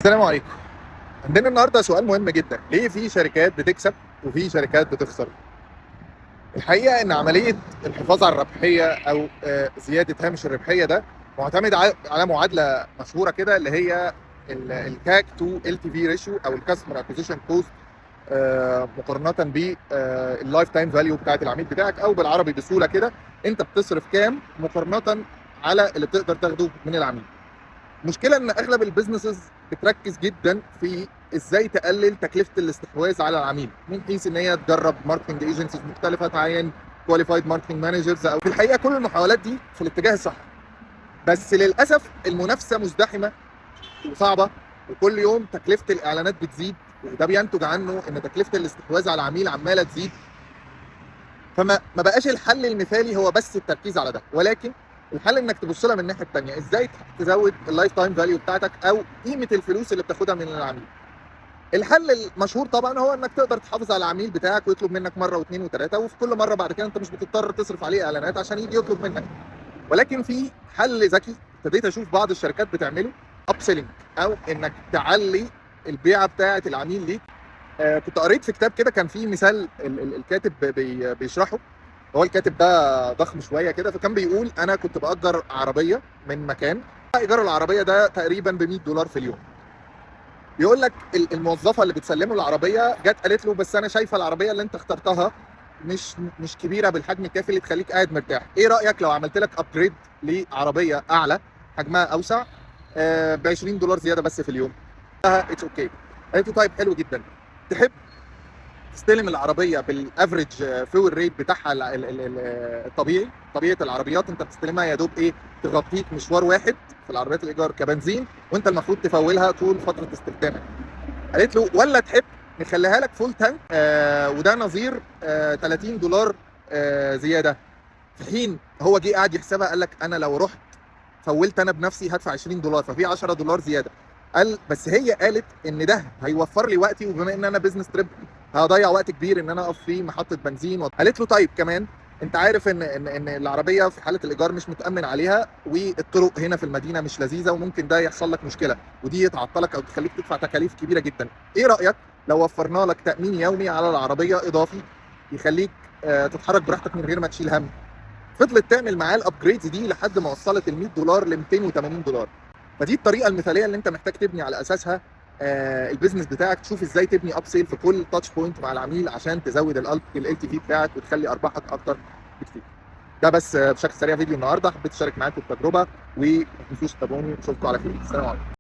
السلام عليكم. عندنا النهارده سؤال مهم جدا، ليه في شركات بتكسب وفي شركات بتخسر؟ الحقيقه ان عمليه الحفاظ على الربحيه او زياده هامش الربحيه ده معتمد على معادله مشهوره كده، اللي هي الكاك تو ال تي في ريشيو او الكاستمر اكوزيشن كوست، مقارنه باللايف تايم فاليو بتاعت العميل بتاعك، او بالعربي بسهوله كده انت بتصرف كام مقارنه على اللي بتقدر تاخده من العميل. المشكله ان اغلب البيزنسز بتركز جدا في ازاي تقلل تكلفه الاستحواذ على العميل، من حيث ان هي تجرب ماركتنج ايجنسيز مختلفه، تعين كواليفايد ماركتنج مانجرز. او في الحقيقه كل المحاولات دي في الاتجاه الصح، بس للاسف المنافسه مزدحمه وصعبه، وكل يوم تكلفه الاعلانات بتزيد، وده بينتج عنه ان تكلفه الاستحواذ على العميل عماله تزيد. فما بقاش الحل المثالي هو بس التركيز على ده، ولكن الحل انك تبص لها من الناحيه الثانيه، ازاي تزود اللايف تايم فاليو بتاعتك او قيمه الفلوس اللي بتاخدها من العميل. الحل المشهور طبعا هو انك تقدر تحافظ على العميل بتاعك ويطلب منك مره واثنين وثلاثه، وفي كل مره بعد كده انت مش بتضطر تصرف عليه اعلانات عشان يجي يطلب منك. ولكن في حل ذكي ابتديت اشوف بعض الشركات بتعمله، اب سيلينج، او انك تعلي البيعه بتاعه العميل ليك. كنت قريت في كتاب كده، كان فيه مثال الكاتب بيشرحه. هو الكاتب ده ضخم شويه كده، فكان بيقول انا كنت باجر عربيه من مكان، ايجار العربيه ده تقريبا ب $100 في اليوم. بيقول لك الموظفه اللي بتسلمه العربيه جت قالت له بس انا شايفه العربيه اللي انت اخترتها مش كبيره بالحجم الكافي اللي تخليك قاعد مرتاح، ايه رايك لو عملت لك ابجريد لعربيه اعلى حجمها اوسع ب $20 زياده بس في اليوم؟ اتس اوكي. قالت له طيب حلو جدا، تحب تستلم العربيه بالافريج فيول ريت بتاعها الطبيعي؟ طبيعه العربيات انت بتستلمها يا دوب ايه، تغطيك مشوار واحد في العربيات الايجار كبنزين، وانت المفروض تفولها طول فتره استخدامك. قالت له ولا تحب نخليها لك فول تانك وده نظير $30 زياده؟ في حين هو جه قاعد يحسبها، قال لك انا لو رحت فولت انا بنفسي هدفع $20، ففي $10 زياده. قال بس هي قالت ان ده هيوفر لي وقتي، وبما ان انا بزنس تريب هضيع وقت كبير ان انا اقف في محطه بنزين. قالت له طيب كمان انت عارف ان العربيه في حاله الايجار مش متامن عليها، والطرق هنا في المدينه مش لذيذه، وممكن ده يحصل لك مشكله ودي تعطلك او تخليك تدفع تكاليف كبيره جدا. ايه رايك لو وفرنا لك تامين يومي على العربيه اضافي يخليك تتحرك براحتك من غير ما تشيل هم؟ فضلت تعمل معاه الابجريدز دي لحد ما وصلت ال $100 ل $280. فدي الطريقه المثاليه اللي انت محتاج تبني على اساسها البيزنس بتاعك، تشوف ازاي تبني اب سيل في كل تاتش بوينت مع العميل عشان تزود ال تي في بتاعك وتخلي ارباحك اكتر بكتير. ده بس بشكل سريع فيديو النهارده، حبيت اشارك معاكم التجربه، وما تنسوش تتابعوني. اشوفكم على خير، السلام عليكم.